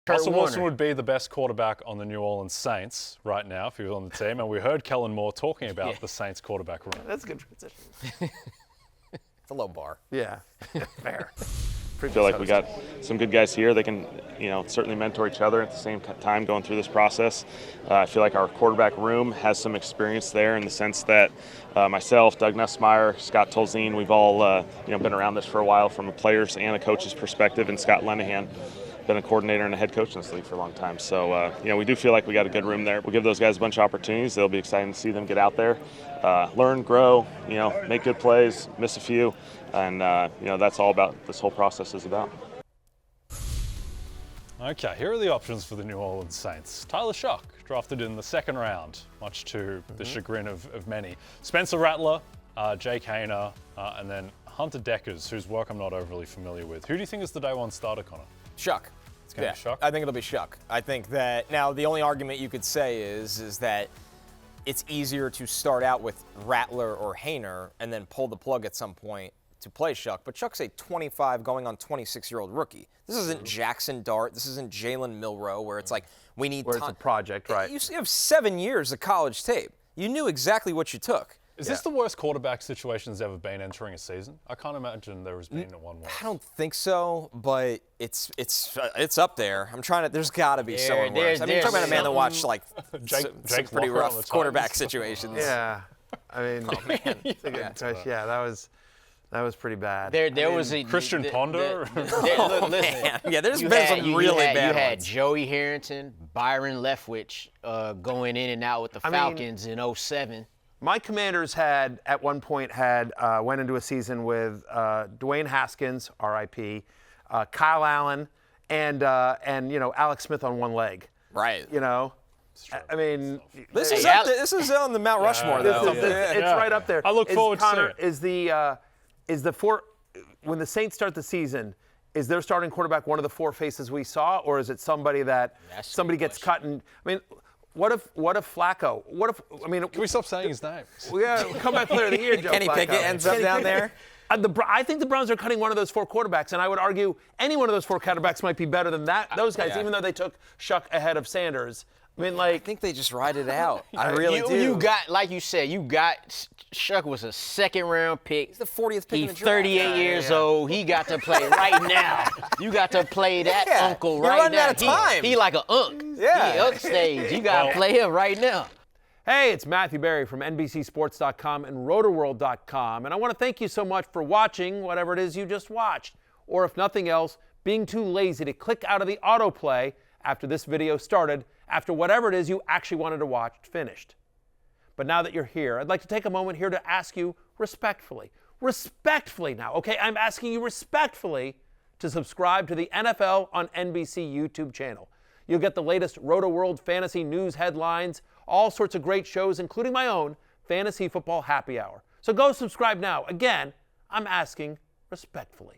Russell Wilson would be the best quarterback on the New Orleans Saints right now if he was on the team. And we heard Kellen Moore talking about the Saints quarterback room. That's a good transition. It's a low bar. Yeah, fair. I feel like we got some good guys here. They can, certainly mentor each other at the same time going through this process. I feel like our quarterback room has some experience there in the sense that myself, Doug Nussmeier, Scott Tolzien, we've all been around this for a while from a player's and a coach's perspective, and Scott Lenahan, been a coordinator and a head coach in this league for a long time. So, we do feel like we got a good room there. We'll give those guys a bunch of opportunities. They'll be exciting to see them get out there, learn, grow, make good plays, miss a few. And, that's all about this whole process is about. Okay, here are the options for the New Orleans Saints. Tyler Shough, drafted in the second round, much to the chagrin of many. Spencer Rattler, Jake Hayner, and then Hunter Deckers, whose work I'm not overly familiar with. Who do you think is the day one starter, Connor? Shough. It's going to be Shough? I think it'll be Shough. I think that now the only argument you could say is that it's easier to start out with Rattler or Hayner and then pull the plug at some point to play Shough. But Shuck's a 25 going on 26-year-old rookie. This isn't Jackson Dart. This isn't Jalen Milroe where it's like we need where it's a project, right? You have 7 years of college tape. You knew exactly what you took. Is this the worst quarterback situation there's ever been entering a season? I can't imagine there has been one worse. I don't think so, but it's up there. I'm trying to. There's got to be someone worse. I mean, you're talking about a man that watched like some pretty rough quarterback situations. Yeah, I mean, oh man, yeah, that was pretty bad. There was a Christian Ponder. Listen, yeah, there's been some really bad ones. You had Joey Harrington, Byron Leftwich going in and out with the Falcons in 2007. My Commanders at one point went into a season with Dwayne Haskins, R.I.P., Kyle Allen, and Alex Smith on one leg. Right. I mean, this is on the Mount Rushmore though. It's right up there. I look forward to it. Is the four when the Saints start the season? Is their starting quarterback one of the four faces we saw, or is it somebody that somebody gets cut? And I mean. What if Flacco? Can we stop saying his name? Yeah, comeback player of the year, Joe Kenny Flacco. Pickett ends up down there. I think the Browns are cutting one of those four quarterbacks, and I would argue any one of those four quarterbacks might be better than those guys, even though they took Shough ahead of Sanders. I mean, I think they just ride it out. I really do. You got, like you said, Shough was a second-round pick. He's the 40th pick in the draft. He's 38 years old. He got to play right now. You got to play that uncle right now. You're running out of time. He like an unk. Yeah. He unk stage. You got to play him right now. Hey, it's Matthew Berry from NBCSports.com and RotoWorld.com, and I want to thank you so much for watching whatever it is you just watched, or if nothing else, being too lazy to click out of the autoplay after this video started, after whatever it is you actually wanted to watch finished. But now that you're here, I'd like to take a moment here to ask you respectfully now, okay? I'm asking you respectfully to subscribe to the NFL on NBC YouTube channel. You'll get the latest Roto-World fantasy news headlines, all sorts of great shows, including my own Fantasy Football Happy Hour. So go subscribe now. Again, I'm asking respectfully.